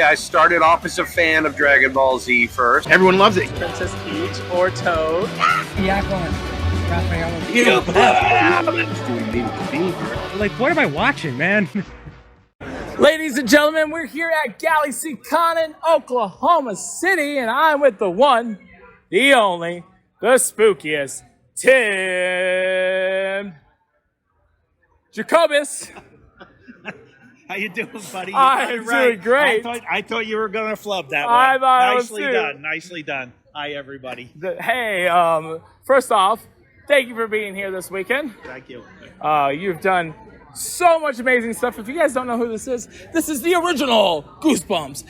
I started off as a fan of Dragon Ball Z first. Everyone loves it. Princess Peach or Toad. Like, what am I watching, man? Ladies and gentlemen, we're here at GalaxyCon in Oklahoma City, and I'm with the one, the only, the spookiest, Jim Jacobus. How you doing, buddy? I'm doing great. I thought you were going to flub that I one. thought Nicely I was done. Nicely done. Hi, everybody. Hey, first off, thank you for being here this weekend. Thank you. You've done so much amazing stuff. If you guys don't know who this is the original Goosebumps.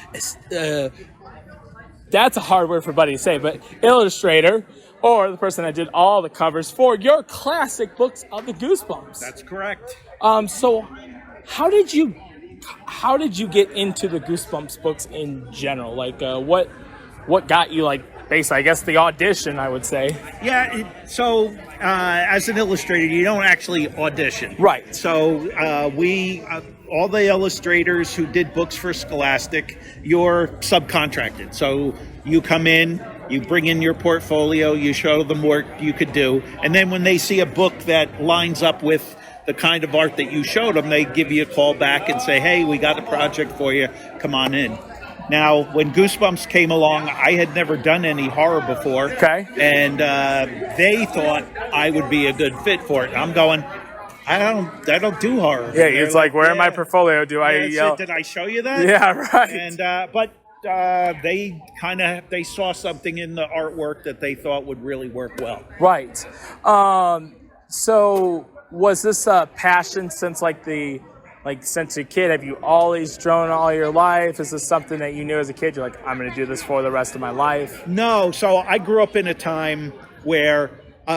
That's a hard word for Buddy to say, but illustrator, or the person that did all the covers for your classic books of the Goosebumps. That's correct. So how did you get into the Goosebumps books in general? Like, what got you, like, basically, I guess, the audition, I would say. Yeah, as an illustrator, you don't actually audition. Right. So all the illustrators who did books for Scholastic, you're subcontracted. So you come in, you bring in your portfolio, you show them work you could do, and then when they see a book that lines up with the kind of art that you showed them, they give you a call back and say, hey, we got a project for you, come on in. Now, when Goosebumps came along, I had never done any horror before. Okay. And they thought I would be a good fit for it. I'm going, I don't do horror. Yeah, it's like, where in my portfolio do I yell? Did I show you that? Yeah, right. And but they saw something in the artwork that they thought would really work well. Right. So was this a passion since since a kid? Have you always drawn all your life? Is this something that you knew as a kid? You're like, I'm going to do this for the rest of my life? No. So I grew up in a time where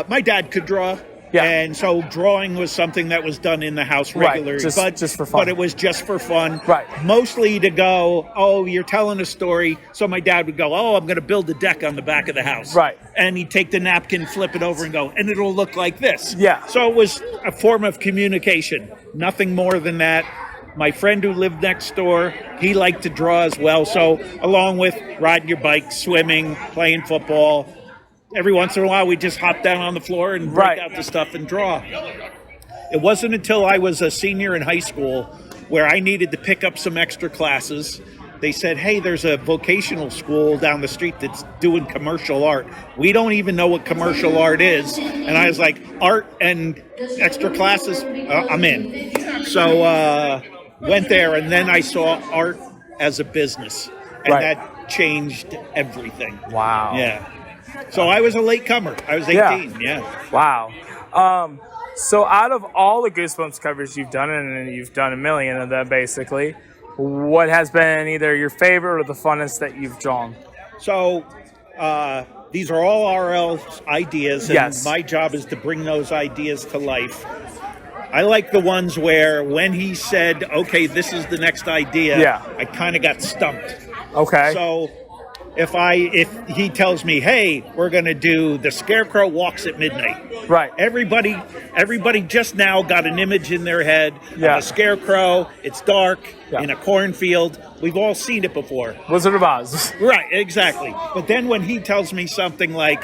my dad could draw. Yeah. And so drawing was something that was done in the house regularly. Right. Just for fun. But it was just for fun. Right. Mostly to go, oh, you're telling a story. So my dad would go, oh, I'm going to build a deck on the back of the house. Right. And he'd take the napkin, flip it over and go, and it'll look like this. Yeah. So it was a form of communication. Nothing more than that. My friend who lived next door, he liked to draw as well. So along with riding your bike, swimming, playing football, every once in a while, we just hop down on the floor and break out the stuff and draw. It wasn't until I was a senior in high school where I needed to pick up some extra classes. They said, hey, there's a vocational school down the street that's doing commercial art. We don't even know what commercial art is. And I was like, art and extra classes? I'm in. So went there, and then I saw art as a business. And that changed everything. Wow. Yeah. So I was a late comer. I was 18, yeah. Wow. So out of all the Goosebumps covers you've done, and you've done a million of them basically, what has been either your favorite or the funnest that you've drawn? So these are all RL's ideas, and yes. My job is to bring those ideas to life. I like the ones where when he said, okay, this is the next idea, I kind of got stumped. Okay. So if he tells me, hey, we're going to do The Scarecrow Walks at Midnight. Right. Everybody just now got an image in their head of a scarecrow. It's dark in a cornfield. We've all seen it before. Wizard of Oz. Right, exactly. But then when he tells me something like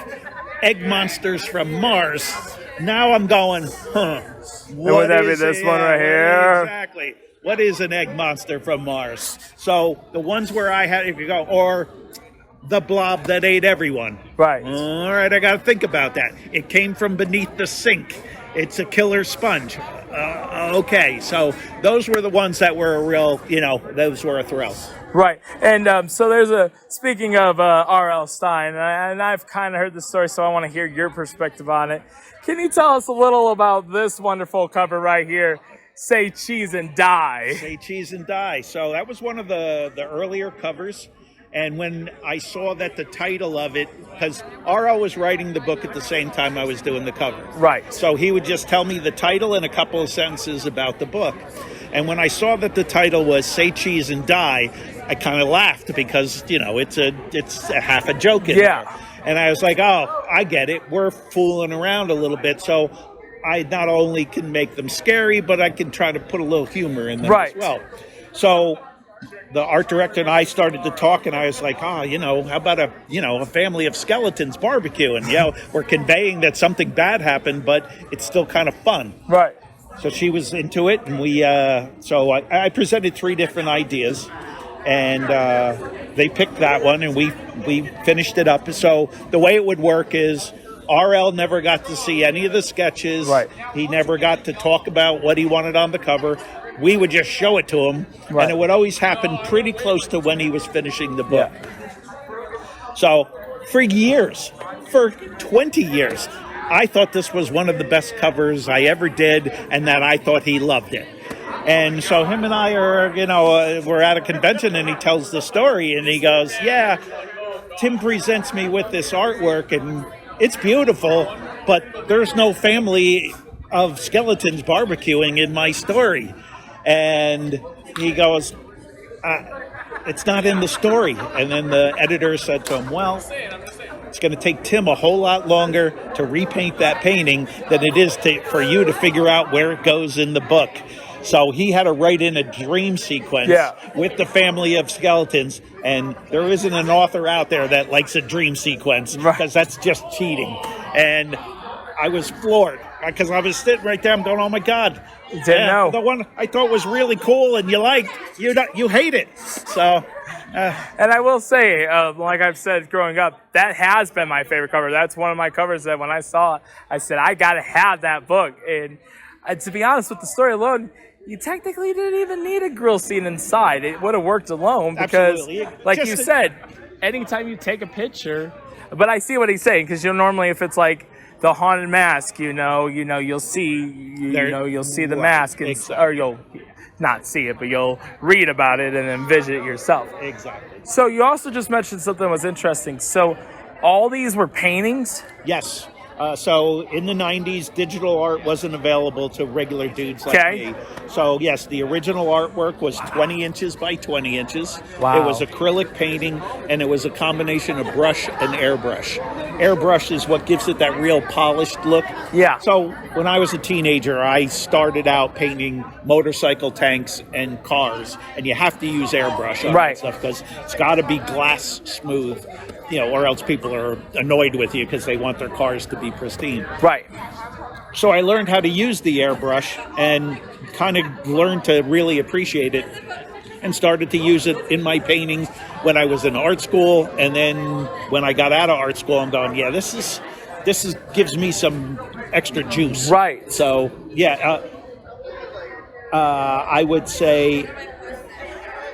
egg monsters from Mars, now I'm going, Would that be this one right here? Exactly. What is an egg monster from Mars? So the ones where I had to go, or the blob that ate everyone. Right. All right, I got to think about that. It came from beneath the sink. It's a killer sponge. Okay, so those were the ones that were a real, those were a thrill. Right. And so there's speaking of R.L. Stine, and I've kind of heard the story, so I want to hear your perspective on it. Can you tell us a little about this wonderful cover right here? Say Cheese and Die. Say Cheese and Die. So that was one of the earlier covers. And when I saw that the title of it, because R.L. was writing the book at the same time I was doing the cover. Right. So he would just tell me the title and a couple of sentences about the book. And when I saw that the title was Say Cheese and Die, I kind of laughed because, it's a half a joke in there. And I was like, oh, I get it. We're fooling around a little bit. So I not only can make them scary, but I can try to put a little humor in them as well. So the art director and I started to talk, and I was like, how about a family of skeletons barbecuing? We're conveying that something bad happened, but it's still kind of fun. Right. So she was into it, and I presented 3 different ideas, and they picked that one, and we finished it up. So the way it would work is RL never got to see any of the sketches. Right. He never got to talk about what he wanted on the cover. We would just show it to him, right. and it would always happen pretty close to when he was finishing the book. Yeah. So for 20 years, I thought this was one of the best covers I ever did, and that I thought he loved it. And so him and I are, we're at a convention, and he tells the story, and he goes, yeah, Tim presents me with this artwork, and it's beautiful, but there's no family of skeletons barbecuing in my story. And he goes, it's not in the story. And then the editor said to him, well, it's going to take Tim a whole lot longer to repaint that painting than it is for you to figure out where it goes in the book. So he had to write in a dream sequence with the family of skeletons. And there isn't an author out there that likes a dream sequence, because that's just cheating. And I was floored, because I was sitting right there, I'm going, oh my God. The one I thought was really cool and you liked, you hate it. So, and I will say, like I've said growing up, that has been my favorite cover. That's one of my covers that when I saw it, I said, I got to have that book. And to be honest, with the story alone, you technically didn't even need a grill scene inside. It would have worked alone, because, like you said, anytime you take a picture, but I see what he's saying, because normally if it's like the haunted mask, you'll see, you'll see the mask, or you'll not see it, but you'll read about it and then visit it yourself. Exactly. So you also just mentioned something that was interesting. So all these were paintings? Yes. So in the 90s, digital art wasn't available to regular dudes like me. So yes, the original artwork was 20 inches by 20 inches. Wow. It was acrylic painting, and it was a combination of brush and airbrush. Airbrush is what gives it that real polished look. Yeah. So when I was a teenager, I started out painting motorcycle tanks and cars, and you have to use airbrush on that stuff, because it's got to be glass smooth. Or else people are annoyed with you because they want their cars to be pristine. Right. So I learned how to use the airbrush and kind of learned to really appreciate it, and started to use it in my paintings when I was in art school. And then when I got out of art school, I'm going, yeah, this is gives me some extra juice. Right. So, I would say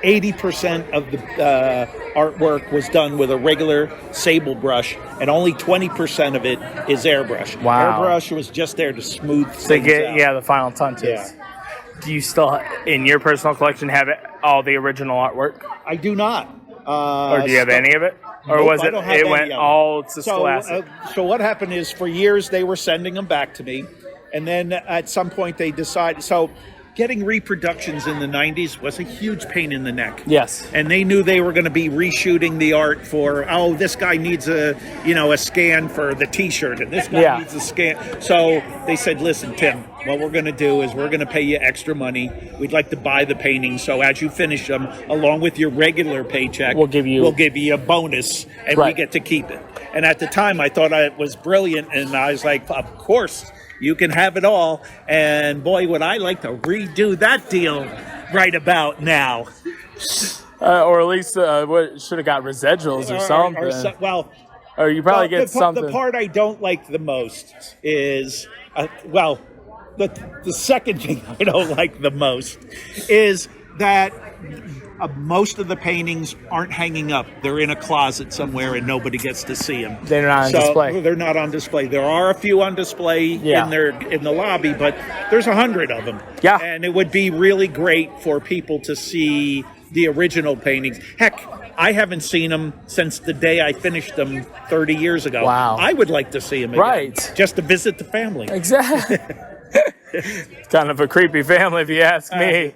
80% of the artwork was done with a regular sable brush, and only 20% of it is airbrush. Wow. Airbrush was just there to smooth things out. The final touches. Yeah. Do you still, in your personal collection, have all the original artwork? I do not. Or do you have any of it? Or nope, was it? It went all to so, Scholastic. So what happened is, for years they were sending them back to me, and then at some point they decided. So getting reproductions in the 90s was a huge pain in the neck. Yes. And they knew they were going to be reshooting the art for, this guy needs a scan for the T-shirt, and this guy needs a scan. So they said, listen, Tim, what we're going to do is we're going to pay you extra money. We'd like to buy the paintings. So as you finish them, along with your regular paycheck, we'll give you a bonus, and we get to keep it. And at the time, I thought it was brilliant, and I was like, of course, you can have it all. And boy, would I like to redo that deal right about now. Or at least what should have got residuals or something. Or you probably get something. The part I don't like the most is, the second thing I don't like the most is that most of the paintings aren't hanging up. They're in a closet somewhere, and nobody gets to see them. They're not on display. They're not on display. There are a few on display in the lobby, but there's 100 of them. Yeah. And it would be really great for people to see the original paintings. Heck, I haven't seen them since the day I finished them 30 years ago. Wow. I would like to see them again. Right. Just to visit the family. Exactly. Kind of a creepy family, if you ask me.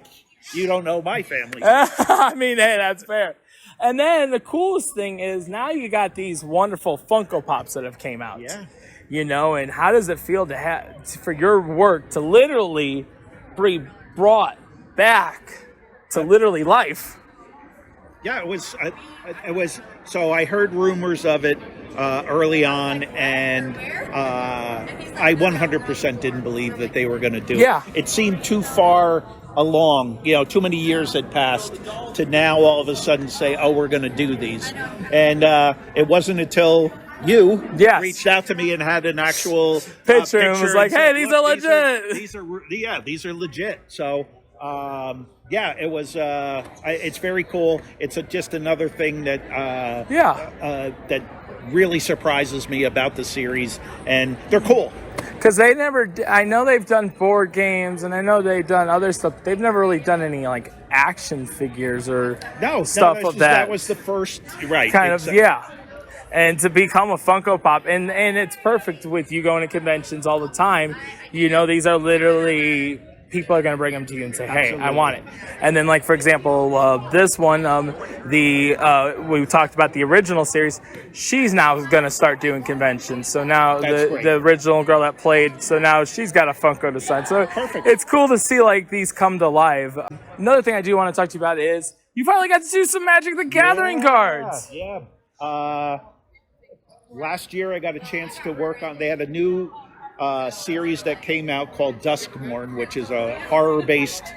You don't know my family. I mean, hey, that's fair. And then the coolest thing is now you got these wonderful Funko Pops that have came out. Yeah. And how does it feel for your work to literally be brought back to literally life? Yeah, it was. It was. So I heard rumors of it early on, and I 100% didn't believe that they were going to do it. Yeah. It seemed too far along. Too many years had passed to now all of a sudden say, "Oh, we're going to do these," and it wasn't until you reached out to me and had an actual picture and was like, "Hey, these are legit. These are legit." So. It was. It's very cool. It's just another thing that that really surprises me about the series, and they're cool. Because they never. I know they've done board games, and I know they've done other stuff. They've never really done any like action figures or stuff of that. That was the first, right? Kind of, yeah. And to become a Funko Pop, and it's perfect with you going to conventions all the time. These are literally. People are going to bring them to you and say, "Hey, I want it." And then, like for example, this one, we talked about the original series. She's now going to start doing conventions. So now the original girl that played, so now she's got a Funko to sign. So it's cool to see like these come to life. Another thing I do want to talk to you about is you finally got to do some Magic the Gathering cards. Yeah. Last year, I got a chance to work on. They had a new. Series that came out called Duskmorn, which is a horror-based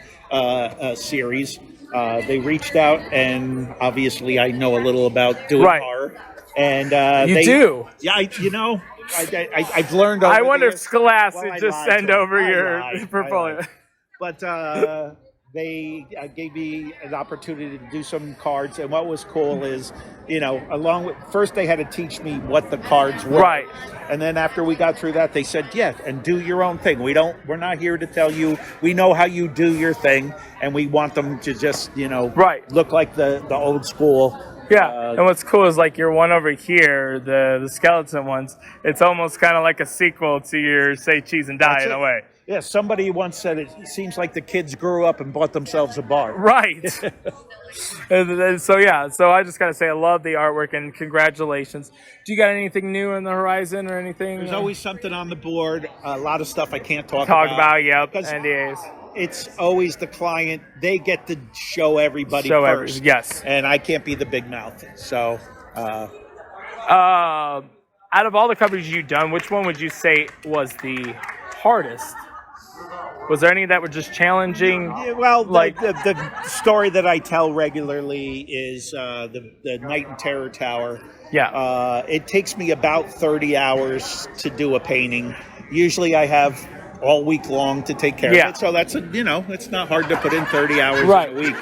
series. They reached out, and obviously I know a little about doing horror. And you do? Yeah, I've learned. I wonder if Scholastic just send over your portfolio. But they gave me an opportunity to do some cards, and what was cool is, along with first they had to teach me what the cards were, right? And then after we got through that, they said, "Yeah, and do your own thing. We're not here to tell you. We know how you do your thing, and we want them to just, look like the old school." Yeah, and what's cool is like your one over here, the skeleton ones. It's almost kind of like a sequel to your Say Cheese and Die in a way. Yeah, somebody once said it seems like the kids grew up and bought themselves a bar. Right. So I just got to say I love the artwork and congratulations. Do you got anything new on the horizon or anything? There's always something on the board. A lot of stuff I can't talk about. Yep, NDAs. It's always the client. They get to show everybody first. Yes. And I can't be the big mouth. So. Out of all the covers you've done, which one would you say was the hardest? Was there any that were just challenging? Yeah, well, like the story that I tell regularly is the Night in Terror Tower. Yeah. It takes me about 30 hours to do a painting. Usually I have all week long to take care of it. So that's it's not hard to put in 30 hours in a week.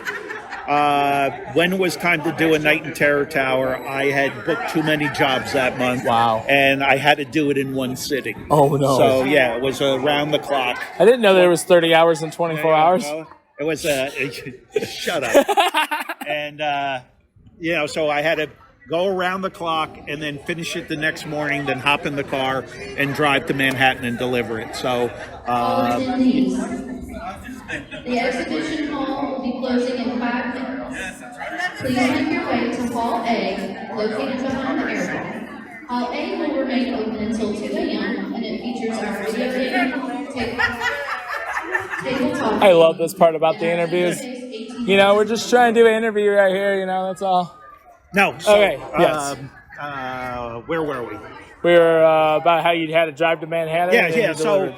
When it was time to do a Night in Terror Tower, I had booked too many jobs that month. Wow. And I had to do it in one sitting. Oh, no. So, yeah, it was around the clock. I didn't know there was 30 hours and 24 hours. It was, shut up. And, so I had to go around the clock and then finish it the next morning, then hop in the car and drive to Manhattan and deliver it. So, the exhibition hall will be closing in 5 minutes. Please make your way to Hall A, located behind the airport. Hall A will remain open until 2 a.m. and it features our video game, tabletop. I love this part about the interviews. We're just trying to do an interview right here, that's all. No. So, okay, yes. Where were we? We were about how you had to drive to Manhattan. Yeah. So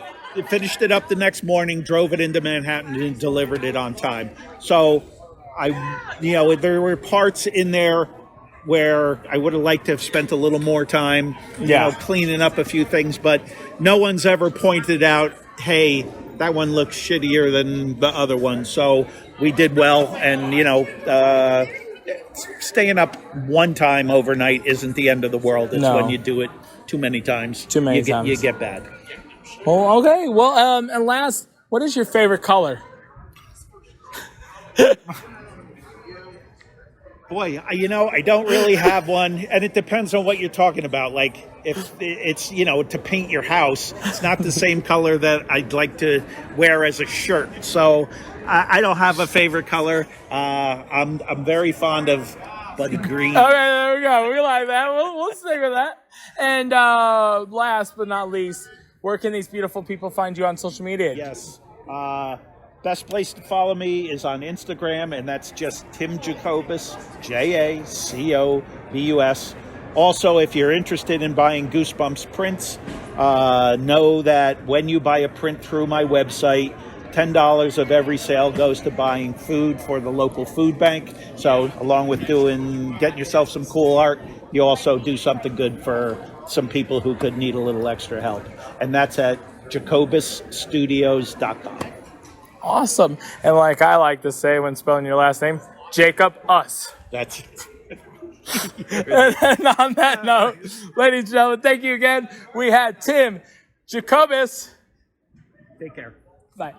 finished it up the next morning, drove it into Manhattan, and delivered it on time. So there were parts in there where I would have liked to have spent a little more time, cleaning up a few things, but no one's ever pointed out, hey, that one looks shittier than the other one. So we did well, and staying up one time overnight isn't the end of the world. It's when you do it too many times. You get bad. Oh, okay. Well, and last, what is your favorite color? Boy, I don't really have one, and it depends on what you're talking about. Like, if it's, to paint your house, it's not the same color that I'd like to wear as a shirt. So I don't have a favorite color. I'm very fond of buddy green. Okay, there we go. We like that. We'll stick with that. And last but not least, where can these beautiful people find you on social media? Yes. Best place to follow me is on Instagram, and that's just Tim Jacobus, Jacobus. Also, if you're interested in buying Goosebumps prints, know that when you buy a print through my website, $10 of every sale goes to buying food for the local food bank. So along with getting yourself some cool art, you also do something good for some people who could need a little extra help. And that's at jacobusstudios.com. Awesome. And like I like to say when spelling your last name, Jacob us. That's it. And on that note, ladies and gentlemen, thank you again. We had Tim Jacobus. Take care. Bye.